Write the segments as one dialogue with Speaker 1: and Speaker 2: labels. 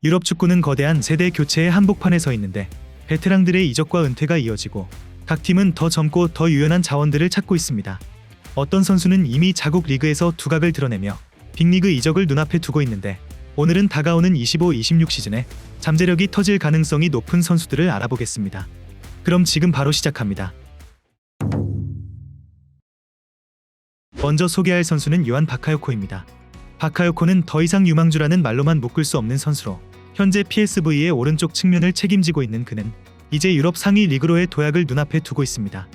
Speaker 1: 유럽 축구는 거대한 세대 교체의 한복판에 서 있는데 베테랑들의 이적과 은퇴가 이어지고 각 팀은 더 젊고 더 유연한 자원들을 찾고 있습니다. 어떤 선수는 이미 자국 리그에서 두각을 드러내며 빅리그 이적을 눈앞에 두고 있는데 오늘은 다가오는 25-26 시즌에 잠재력이 터질 가능성이 높은 선수들을 알아보겠습니다. 그럼 지금 바로 시작합니다. 먼저 소개할 선수는 요한 바카요코입니다. 바카요코는 더 이상 유망주라는 말로만 묶을 수 없는 선수로 현재 PSV의 오른쪽 측면을 책임지고 있는 그는 이제 유럽 상위 리그로의 도약을 눈앞에 두고 있습니다.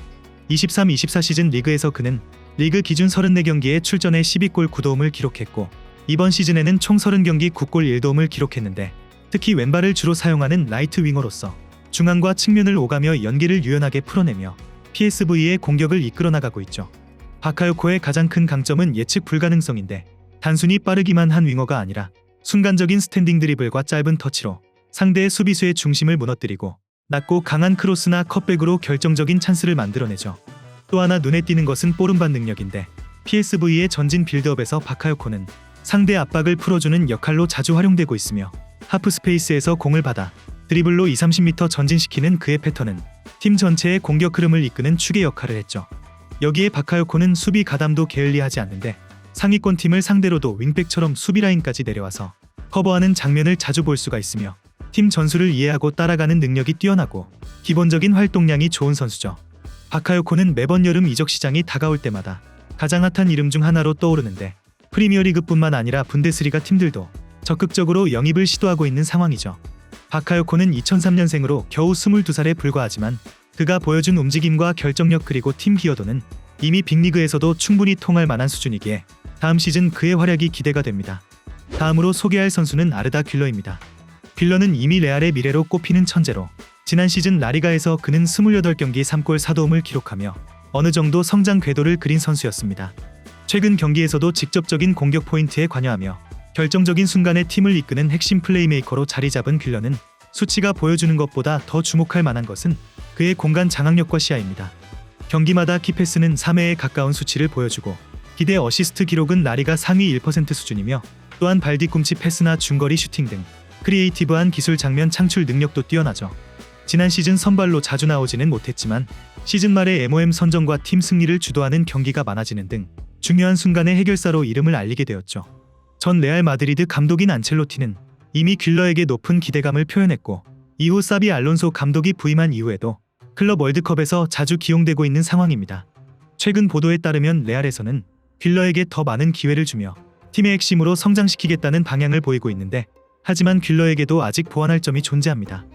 Speaker 1: 23-24 시즌 리그에서 그는 리그 기준 34경기에 출전해 12골 9도움을 기록했고 이번 시즌에는 총 30경기 9골 1도움을 기록했는데 특히 왼발을 주로 사용하는 라이트 윙어로서 중앙과 측면을 오가며 연계를 유연하게 풀어내며 PSV의 공격을 이끌어 나가고 있죠. 바카요코의 가장 큰 강점은 예측 불가능성인데 단순히 빠르기만 한 윙어가 아니라 순간적인 스탠딩 드리블과 짧은 터치로 상대의 수비수의 중심을 무너뜨리고 낮고 강한 크로스나 컷백으로 결정적인 찬스를 만들어내죠. 또 하나 눈에 띄는 것은 볼음반 능력인데 PSV의 전진 빌드업에서 바카요코는 상대 압박을 풀어주는 역할로 자주 활용되고 있으며 하프 스페이스에서 공을 받아 드리블로 20-30m 전진시키는 그의 패턴은 팀 전체의 공격 흐름을 이끄는 축의 역할을 했죠. 여기에 바카요코는 수비 가담도 게을리하지 않는데 상위권 팀을 상대로도 윙백처럼 수비 라인까지 내려와서 커버하는 장면을 자주 볼 수가 있으며 팀 전술을 이해하고 따라가는 능력이 뛰어나고 기본적인 활동량이 좋은 선수죠. 바카요코는 매번 여름 이적 시장이 다가올 때마다 가장 핫한 이름 중 하나로 떠오르는데 프리미어리그뿐만 아니라 분데스리가 팀들도 적극적으로 영입을 시도하고 있는 상황이죠. 바카요코는 2003년생으로 겨우 22살에 불과하지만 그가 보여준 움직임과 결정력 그리고 팀 기여도는 이미 빅리그에서도 충분히 통할 만한 수준이기에 다음 시즌 그의 활약이 기대가 됩니다. 다음으로 소개할 선수는 아르다 귤러입니다. 귤러는 이미 레알의 미래로 꼽히는 천재로 지난 시즌 라리가에서 그는 28경기 3골 4도움을 기록하며 어느 정도 성장 궤도를 그린 선수였습니다. 최근 경기에서도 직접적인 공격 포인트에 관여하며 결정적인 순간에 팀을 이끄는 핵심 플레이메이커로 자리 잡은 귤러는 수치가 보여주는 것보다 더 주목할 만한 것은 그의 공간 장악력과 시야입니다. 경기마다 키패스는 3회에 가까운 수치를 보여주고 기대 어시스트 기록은 라리가 상위 1% 수준이며 또한 발뒤꿈치 패스나 중거리 슈팅 등 크리에이티브한 기술 장면 창출 능력도 뛰어나죠. 지난 시즌 선발로 자주 나오지는 못했지만 시즌 말에 MOM 선정과 팀 승리를 주도하는 경기가 많아지는 등 중요한 순간의 해결사로 이름을 알리게 되었죠. 전 레알 마드리드 감독인 안첼로티는 이미 귤러에게 높은 기대감을 표현했고 이후 사비 알론소 감독이 부임한 이후에도 클럽 월드컵에서 자주 기용되고 있는 상황입니다. 최근 보도에 따르면 레알에서는 귤러에게 더 많은 기회를 주며 팀의 핵심으로 성장시키겠다는 방향을 보이고 있는데 하지만 귤러에게도 아직 보완할 점이 존재합니다.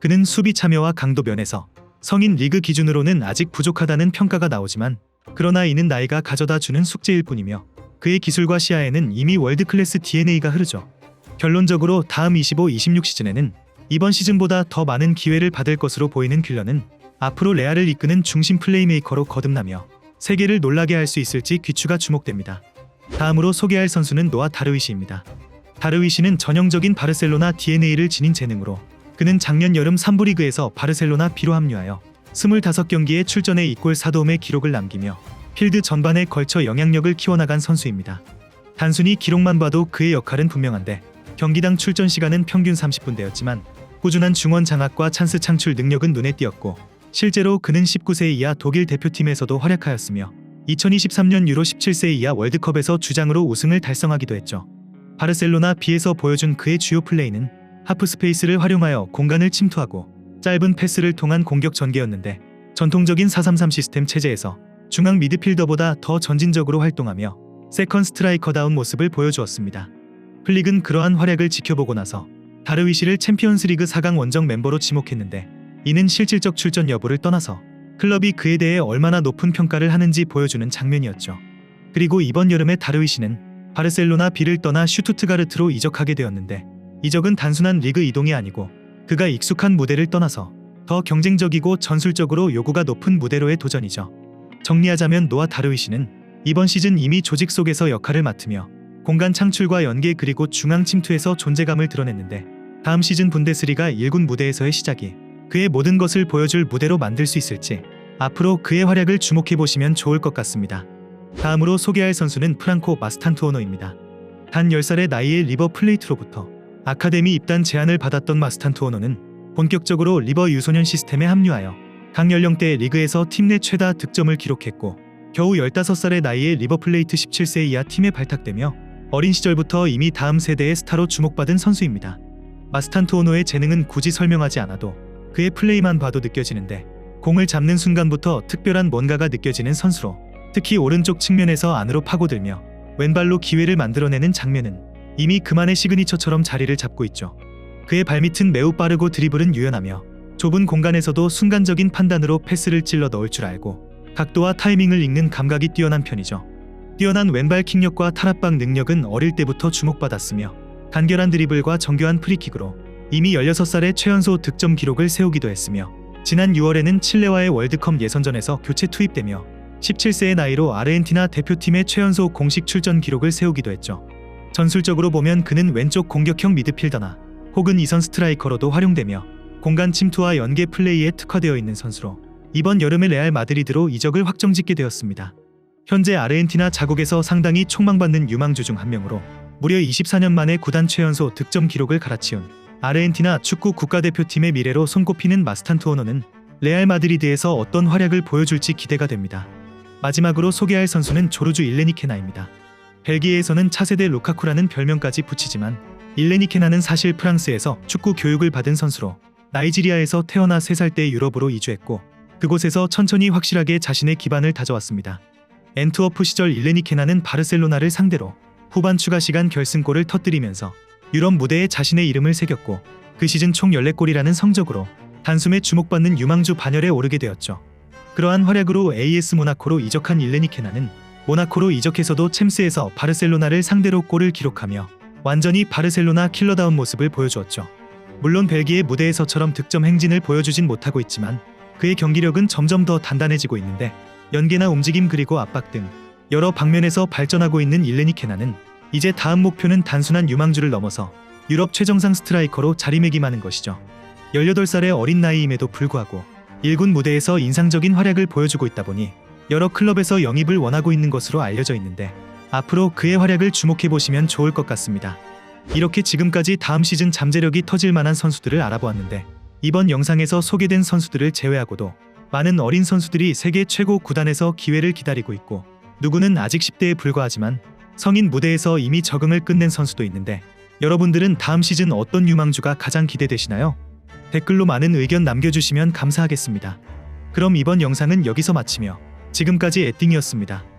Speaker 1: 그는 수비 참여와 강도 면에서 성인 리그 기준으로는 아직 부족하다는 평가가 나오지만 그러나 이는 나이가 가져다 주는 숙제일 뿐이며 그의 기술과 시야에는 이미 월드클래스 DNA가 흐르죠. 결론적으로 다음 25-26 시즌에는 이번 시즌보다 더 많은 기회를 받을 것으로 보이는 귤러는 앞으로 레알을 이끄는 중심 플레이메이커로 거듭나며 세계를 놀라게 할 수 있을지 귀추가 주목됩니다. 다음으로 소개할 선수는 노아 다르위시입니다. 다르위시는 전형적인 바르셀로나 DNA를 지닌 재능으로 그는 작년 여름 3부 리그에서 바르셀로나 B로 합류하여 25경기에 출전해 2골 4도움의 기록을 남기며 필드 전반에 걸쳐 영향력을 키워나간 선수입니다. 단순히 기록만 봐도 그의 역할은 분명한데 경기당 출전 시간은 평균 30분대였지만 꾸준한 중원 장악과 찬스 창출 능력은 눈에 띄었고 실제로 그는 19세 이하 독일 대표팀에서도 활약하였으며 2023년 유로 17세 이하 월드컵에서 주장으로 우승을 달성하기도 했죠. 바르셀로나 B에서 보여준 그의 주요 플레이는 하프 스페이스를 활용하여 공간을 침투하고 짧은 패스를 통한 공격 전개였는데 전통적인 4-3-3 시스템 체제에서 중앙 미드필더보다 더 전진적으로 활동하며 세컨 스트라이커다운 모습을 보여주었습니다. 플릭은 그러한 활약을 지켜보고 나서 다르위시를 챔피언스리그 4강 원정 멤버로 지목했는데 이는 실질적 출전 여부를 떠나서 클럽이 그에 대해 얼마나 높은 평가를 하는지 보여주는 장면이었죠. 그리고 이번 여름에 다르위시는 바르셀로나 B를 떠나 슈투트가르트로 이적하게 되었는데 이적은 단순한 리그 이동이 아니고 그가 익숙한 무대를 떠나서 더 경쟁적이고 전술적으로 요구가 높은 무대로의 도전이죠. 정리하자면 노아 다르위시는 이번 시즌 이미 조직 속에서 역할을 맡으며 공간 창출과 연계 그리고 중앙 침투에서 존재감을 드러냈는데 다음 시즌 분데스리가 1군 무대에서의 시작이 그의 모든 것을 보여줄 무대로 만들 수 있을지 앞으로 그의 활약을 주목해보시면 좋을 것 같습니다. 다음으로 소개할 선수는 프랑코 마스탄투오노입니다. 단 10살의 나이에 리버 플레이트로부터 아카데미 입단 제안을 받았던 마스탄투 오노는 본격적으로 리버 유소년 시스템에 합류하여 각 연령대 리그에서 팀 내 최다 득점을 기록했고 겨우 15살의 나이에 리버플레이트 17세 이하 팀에 발탁되며 어린 시절부터 이미 다음 세대의 스타로 주목받은 선수입니다. 마스탄투 오노의 재능은 굳이 설명하지 않아도 그의 플레이만 봐도 느껴지는데 공을 잡는 순간부터 특별한 뭔가가 느껴지는 선수로 특히 오른쪽 측면에서 안으로 파고들며 왼발로 기회를 만들어내는 장면은 이미 그만의 시그니처처럼 자리를 잡고 있죠. 그의 발밑은 매우 빠르고 드리블은 유연하며 좁은 공간에서도 순간적인 판단으로 패스를 찔러 넣을 줄 알고 각도와 타이밍을 읽는 감각이 뛰어난 편이죠. 뛰어난 왼발 킥력과 탈압박 능력은 어릴 때부터 주목받았으며 간결한 드리블과 정교한 프리킥으로 이미 16살의 최연소 득점 기록을 세우기도 했으며 지난 6월에는 칠레와의 월드컵 예선전에서 교체 투입되며 17세의 나이로 아르헨티나 대표팀의 최연소 공식 출전 기록을 세우기도 했죠. 전술적으로 보면 그는 왼쪽 공격형 미드필더나 혹은 이선 스트라이커로도 활용되며 공간 침투와 연계 플레이에 특화되어 있는 선수로 이번 여름에 레알 마드리드로 이적을 확정짓게 되었습니다. 현재 아르헨티나 자국에서 상당히 촉망받는 유망주 중 한 명으로 무려 24년 만에 구단 최연소 득점 기록을 갈아치운 아르헨티나 축구 국가대표팀의 미래로 손꼽히는 마스탄투 오노는 레알 마드리드에서 어떤 활약을 보여줄지 기대가 됩니다. 마지막으로 소개할 선수는 조르주 일레니케나입니다. 벨기에에서는 차세대 루카쿠라는 별명까지 붙이지만 일레니케나는 사실 프랑스에서 축구 교육을 받은 선수로 나이지리아에서 태어나 3살 때 유럽으로 이주했고 그곳에서 천천히 확실하게 자신의 기반을 다져왔습니다. 엔트워프 시절 일레니케나는 바르셀로나를 상대로 후반 추가 시간 결승골을 터뜨리면서 유럽 무대에 자신의 이름을 새겼고 그 시즌 총 14골이라는 성적으로 단숨에 주목받는 유망주 반열에 오르게 되었죠. 그러한 활약으로 AS 모나코로 이적한 일레니케나는 모나코로 이적해서도 챔스에서 바르셀로나를 상대로 골을 기록하며 완전히 바르셀로나 킬러다운 모습을 보여주었죠. 물론 벨기에 무대에서처럼 득점 행진을 보여주진 못하고 있지만 그의 경기력은 점점 더 단단해지고 있는데 연계나 움직임 그리고 압박 등 여러 방면에서 발전하고 있는 일레니케나는 이제 다음 목표는 단순한 유망주를 넘어서 유럽 최정상 스트라이커로 자리매김하는 것이죠. 18살의 어린 나이임에도 불구하고 1군 무대에서 인상적인 활약을 보여주고 있다 보니 여러 클럽에서 영입을 원하고 있는 것으로 알려져 있는데 앞으로 그의 활약을 주목해보시면 좋을 것 같습니다. 이렇게 지금까지 다음 시즌 잠재력이 터질 만한 선수들을 알아보았는데 이번 영상에서 소개된 선수들을 제외하고도 많은 어린 선수들이 세계 최고 구단에서 기회를 기다리고 있고 누구는 아직 10대에 불과하지만 성인 무대에서 이미 적응을 끝낸 선수도 있는데 여러분들은 다음 시즌 어떤 유망주가 가장 기대되시나요? 댓글로 많은 의견 남겨주시면 감사하겠습니다. 그럼 이번 영상은 여기서 마치며 지금까지 에띵이었습니다.